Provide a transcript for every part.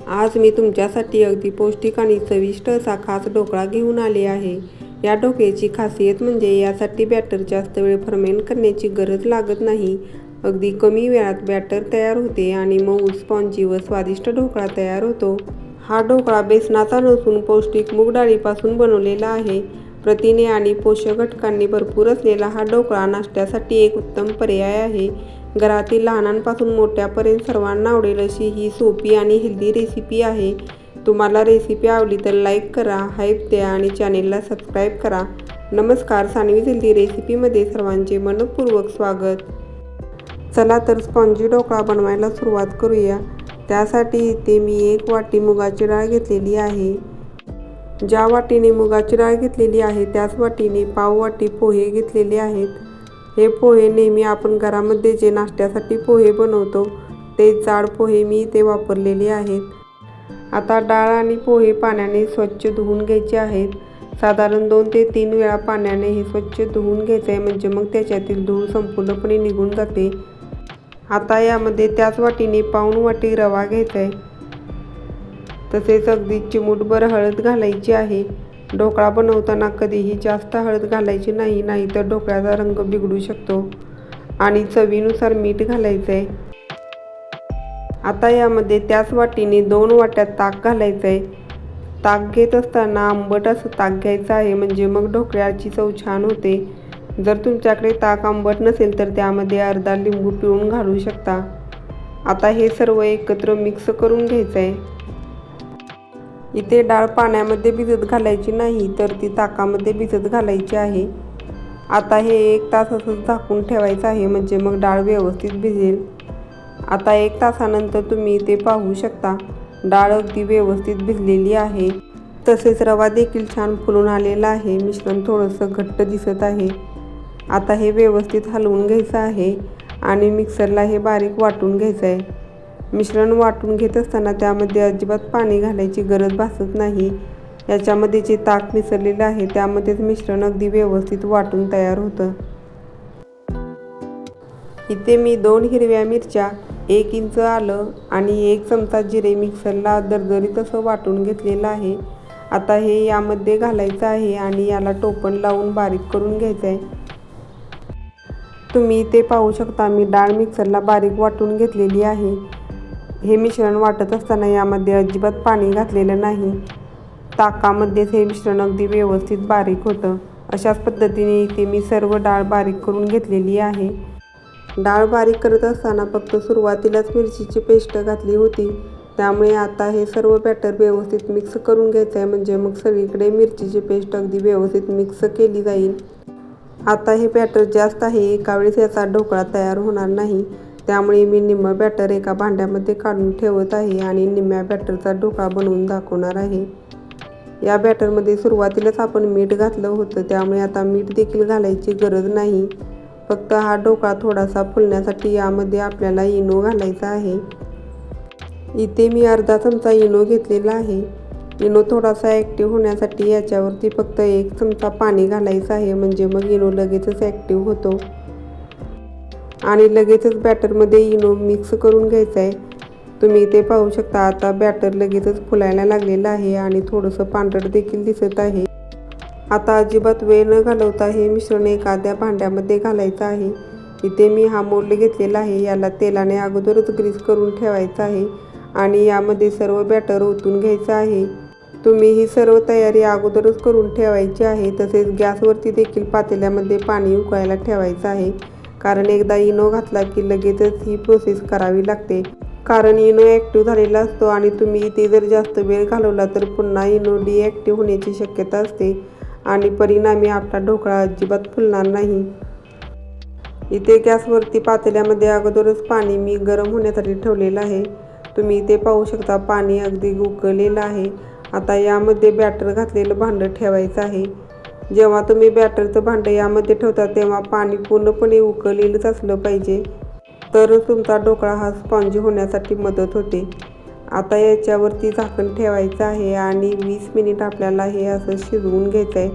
आज मी तुमच्यासाठी अगदी पौष्टिक आणि चविष्ट असा खास ढोकळा घेऊन आले आहे. या ढोकळ्याची खासियत म्हणजे यासाठी बॅटर जास्त वेळ फर्मेंट करण्याची गरज लागत नाही. अगदी कमी वेळात बॅटर तयार होते आणि मऊ स्पॉन्जी व स्वादिष्ट ढोकळा तयार होतो. हा ढोकळा बेसनाचा नसून पौष्टिक मूग डाळीपासून बनवलेला आहे. प्रथिने आणि पोषक घटकांनी भरपूर असलेला हा ढोकळा नाश्त्यासाठी एक उत्तम पर्याय आहे. घरातील लहानांपासून मोठ्यापर्यंत सर्वांना आवडेल अशी ही सोपी आणि हेल्दी रेसिपी आहे. तुम्हाला रेसिपी आवडली तर लाईक करा, हाईप द्या आणि चॅनेलला सबस्क्राईब करा. नमस्कार, सानवीज हेल्दी रेसिपीमध्ये सर्वांचे मनपूर्वक स्वागत. चला तर स्पॉन्जी ढोकळा बनवायला सुरुवात करूया. त्यासाठी इथे मी 1 वाटी मुगाची डाळ घेतलेली आहे. ज्या वाटीने मुगाची डाळ घेतलेली आहे त्याच वाटीने पाव वाटी पोहे घेतलेले आहेत. हे पोहे नेहमी आपण घरामध्ये जे नाश्त्यासाठी पोहे बनवतो ते जाड पोहे मी इथे वापरलेले आहेत. आता डाळ आणि पोहे पाण्याने स्वच्छ धुवून घ्यायचे आहेत. साधारण 2 ते 3 वेळा पाण्याने हे स्वच्छ धुवून घ्यायचे आहे, म्हणजे मग त्याच्यातील धूळ संपूर्णपणे निघून जाते. आता यामध्ये त्याच वाटीने पाऊण वाटी रवा घ्यायचा आहे. तसेच अगदी चिमूटभर हळद घालायची आहे. ढोकळा बनवताना कधीही जास्त हळद घालायची नाही, नाहीतर ढोकळ्याचा रंग बिघडू शकतो. आणि चवीनुसार मीठ घालायचं आहे. आता यामध्ये त्याच वाटीने 2 वाट्या ताक घालायचं आहे. ताक घेत असताना आंबट असं ताक घ्यायचं आहे, म्हणजे मग ढोकळ्याची चव छान होते. जर तुमच्याकडे ताक आंबट नसेल तर त्यामध्ये अर्धा लिंबू पिळून घालू शकता. आता हे सर्व एकत्र मिक्स करून घ्यायचं आहे. इथे डाळ पाण्यामध्ये भिजत घालायची नाही, तर ती ताकामध्ये भिजत घालायची आहे. आता हे 1 तास असंच झाकून ठेवायचं आहे, म्हणजे मग डाळ व्यवस्थित भिजेल. आता 1 तासानंतर तुम्ही इथे पाहू शकता डाळ अगदी व्यवस्थित भिजलेली आहे. तसेच रवा देखील छान फुलून आलेला आहे. मिश्रण थोडंसं घट्ट दिसत आहे. आता हे व्यवस्थित हलवून घ्यायचं आहे आणि मिक्सरला हे बारीक वाटून घ्यायचं आहे. मिश्रण वाटून घेत असताना त्यामध्ये अजिबात पाणी घालायची गरज भासत नाही. याच्यामध्ये जे ताक मिसळलेलं आहे त्यामध्येच मिश्रण अगदी व्यवस्थित वाटून तयार होतं. इथे मी 2 हिरव्या मिरच्या, 1 इंच आलं आणि 1 चमचा जिरे मिक्सरला दरदरीत असं वाटून घेतलेलं आहे. आता हे यामध्ये घालायचं आहे आणि याला टोपण लावून बारीक करून घ्यायचं आहे. तुम्ही इथे पाहू शकता मी डाळ मिक्सरला बारीक वाटून घेतलेली आहे. हे मिश्रण वाटत असताना यामध्ये अजिबात पाणी घातलेलं नाही. ताकामध्येच हे मिश्रण अगदी व्यवस्थित बारीक होतं. अशाच पद्धतीने इथे मी सर्व डाळ बारीक करून घेतलेली आहे. डाळ बारीक करत असताना फक्त सुरुवातीलाच मिरचीची पेस्ट घातली होती. त्यामुळे आता हे सर्व बॅटर व्यवस्थित मिक्स करून घ्यायचं आहे, म्हणजे मग सगळीकडे मिरचीची पेस्ट अगदी व्यवस्थित मिक्स केली जाईल. आता हे बॅटर जास्त आहे, एका वेळेस याचा ढोकळा तयार होणार नाही. त्यामुळे मी निम्मं बॅटर एका भांड्यामध्ये काढून ठेवत आहे आणि निम्म्या बॅटरचा ढोकळा बनवून दाखवणार आहे. या बॅटरमध्ये सुरुवातीलाच आपण मीठ घातलं होतं, त्यामुळे आता मीठ देखील घालायची गरज नाही. फक्त हा ढोकळा थोडासा फुलण्यासाठी यामध्ये आपल्याला इनो घालायचा आहे. इथे मी अर्धा चमचा इनो घेतलेला आहे. इनो थोडासा ॲक्टिव्ह होण्यासाठी याच्यावरती फक्त 1 चमचा पाणी घालायचं आहे, म्हणजे मग इनो लगेचच ॲक्टिव्ह होतो. आणि लगेचच बॅटरमध्ये इनो मिक्स करून घ्यायचं आहे. तुम्ही इथे पाहू शकता आता बॅटर लगेचच फुलायला लागलेलं आहे आणि थोडंसं पांढरट देखील दिसत आहे. आता अजिबात वेळ न घालवता हे मिश्रण एखाद्या भांड्यामध्ये घालायचं आहे. इथे मी हा मोल्ड घेतलेला आहे. याला तेलाने अगोदरच ग्रीस करून ठेवायचं आहे आणि यामध्ये सर्व बॅटर ओतून घ्यायचं आहे. तुम्ही ही सर्व तयारी अगोदरच करून ठेवायची आहे. तसेच गॅसवरती देखील पातेल्यामध्ये पाणी उकळायला ठेवायचं आहे, कारण एकदा इनो घातला की लगेचच ही प्रोसेस करावी लागते. कारण इनो ॲक्टिव्ह झालेला असतो आणि तुम्ही इथे जर जास्त वेळ घालवला तर पुन्हा इनो डिॲक्टिव्ह होण्याची शक्यता असते आणि परिणामी आपला ढोकळा अजिबात फुलणार नाही. इथे गॅसवरती पातेल्यामध्ये अगोदरच पाणी मी गरम होण्यासाठी ठेवलेलं आहे. तुम्ही इथे पाहू शकता पाणी अगदी उकळलेलं आहे. आता यामध्ये बॅटर घातलेलं भांडं ठेवायचं आहे. जेव्हा तुम्ही बॅटरचं भांडं यामध्ये ठेवता तेव्हा पाणी पूर्णपणे उकळलेलंच असलं पाहिजे, तरच तुमचा ढोकळा हा स्पॉन्जी होण्यासाठी मदत होते. आता याच्यावरती झाकण ठेवायचं आहे आणि 20 मिनिट आपल्याला हे असं शिजवून घ्यायचं आहे.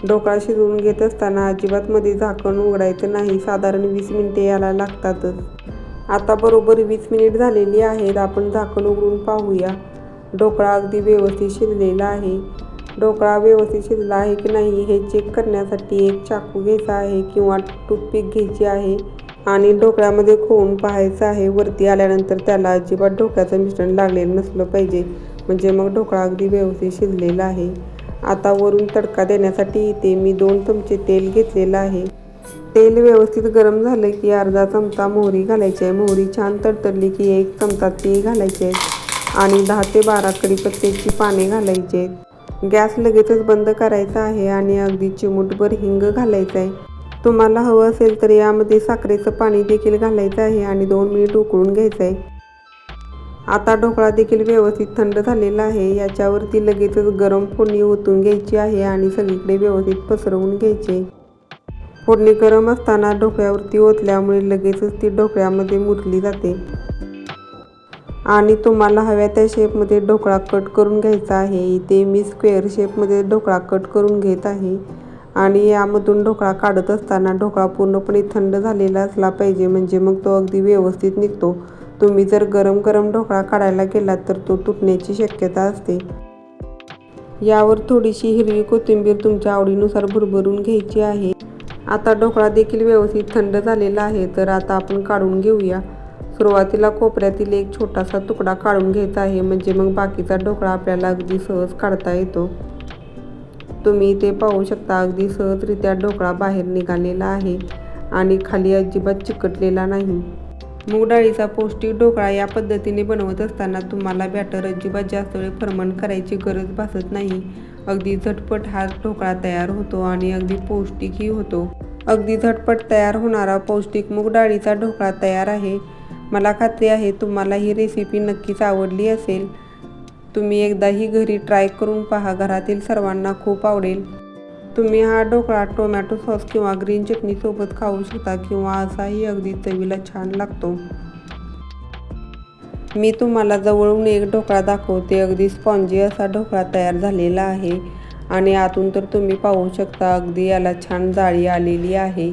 ढोकळा शिजवून घेत असताना अजिबात मध्ये झाकण उघडायचं नाही. साधारण 20 मिनिटे याला लागतातच. आता बरोबर 20 मिनिट झालेली आहेत. आपण झाकण उघडून पाहूया. ढोकळा अगदी व्यवस्थित शिजलेला आहे. ढोकळा व्यवस्थित शिजला आहे की नाही हे चेक करण्यासाठी एक चाकू घ्यायचा आहे किंवा टूथपिक घ्यायची आहे आणि ढोकळ्यामध्ये खोवून पाहायचं आहे. वरती आल्यानंतर त्याला अजिबात ढोकळ्याचं मिश्रण लागलेलं नसलं पाहिजे, म्हणजे मग ढोकळा अगदी व्यवस्थित शिजलेला आहे. आता वरून तडका देण्यासाठी इथे मी 2 चमचे तेल घेतलेलं आहे. तेल व्यवस्थित गरम झालं की अर्धा चमचा मोहरी घालायची आहे. मोहरी छान तडतडली की 1 चमचा तीळ घालायचे आहेत आणि 10 ते 12 कढीपत्त्याची पाने घालायची आहेत. गॅस लगेचच बंद करायचा आहे आणि अगदी चिमूटभर हिंग घालायचं आहे. तुम्हाला हवं असेल तर यामध्ये साखरेचं पाणी देखील घालायचं आहे आणि 2 मिनिट उकळून घ्यायचं आहे. आता ढोकळा देखील व्यवस्थित थंड झालेला आहे. याच्यावरती लगेचच गरम फोडणी ओतून घ्यायची आहे आणि सगळीकडे व्यवस्थित पसरवून घ्यायचे. फोडणी गरम असताना ढोकळ्यावरती ओतल्यामुळे लगेचच ती ढोकळ्यामध्ये मुरली जाते आणि तुम्हाला हव्या त्या शेपमध्ये ढोकळा कट करून घ्यायचा आहे. इथे मी स्क्वेअर शेपमध्ये ढोकळा कट करून घेत आहे आणि यामधून ढोकळा काढत असताना ढोकळा पूर्णपणे थंड झालेला असला पाहिजे, म्हणजे मग तो अगदी व्यवस्थित निघतो. तुम्ही जर गरम गरम ढोकळा काढायला गेलात तर तो तुटण्याची शक्यता असते. यावर थोडीशी हिरवी कोथिंबीर तुमच्या आवडीनुसार भरभरून घ्यायची आहे. आता ढोकळा देखील व्यवस्थित थंड झालेला आहे, तर आता आपण काढून घेऊया. सुरुवातीला कोपऱ्यातील एक छोटासा तुकडा काढून घ्यायचा आहे, म्हणजे मग बाकीचा ढोकळा आपल्याला अगदी सहज काढता येतो. तुम्ही इथे पाहू शकता अगदी सहजरित्या ढोकळा बाहेर निघालेला आहे आणि खाली अजिबात चिकटलेला नाही. मूग डाळीचा पौष्टिक ढोकळा या पद्धतीने बनवत असताना तुम्हाला बॅटर अजिबात जास्त वेळ फर्मंट करायची गरज भासत नाही. अगदी झटपट हा ढोकळा तयार होतो आणि अगदी पौष्टिकही होतो. अगदी झटपट तयार होणारा पौष्टिक मूग डाळीचा ढोकळा तयार आहे. मला खात्री आहे तुम्हाला ही रेसिपी नक्कीच आवडली असेल. तुम्ही एकदा ही घरी ट्राय करून पहा, घरातील सर्वांना खूप आवडेल. तुम्ही हा ढोकळा टोमॅटो सॉस किंवा ग्रीन चटणीसोबत खाऊ शकता किंवा असाही अगदी चवीला छान लागतो. मी तुम्हाला जवळून एक ढोकळा दाखवते. अगदी स्पॉन्जी असा ढोकळा तयार झालेला आहे आणि आतून तर तुम्ही पाहू शकता अगदी याला छान जाळी आलेली आहे.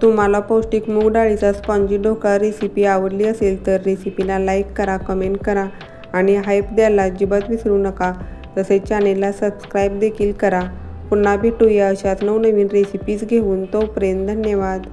तुम्हाला पौष्टिक मूग डाळीचा स्पॉन्जी ढोकळा रेसिपी आवडली असेल तर रेसिपीला लाईक करा, कमेंट करा आणि हाईप द्यायला अजिबात विसरू नका. तसेच चॅनेलला सबस्क्राईब देखील करा. पुन्हा भेटूया अशाच नवनवीन रेसिपीज घेऊन. तोपर्यंत धन्यवाद.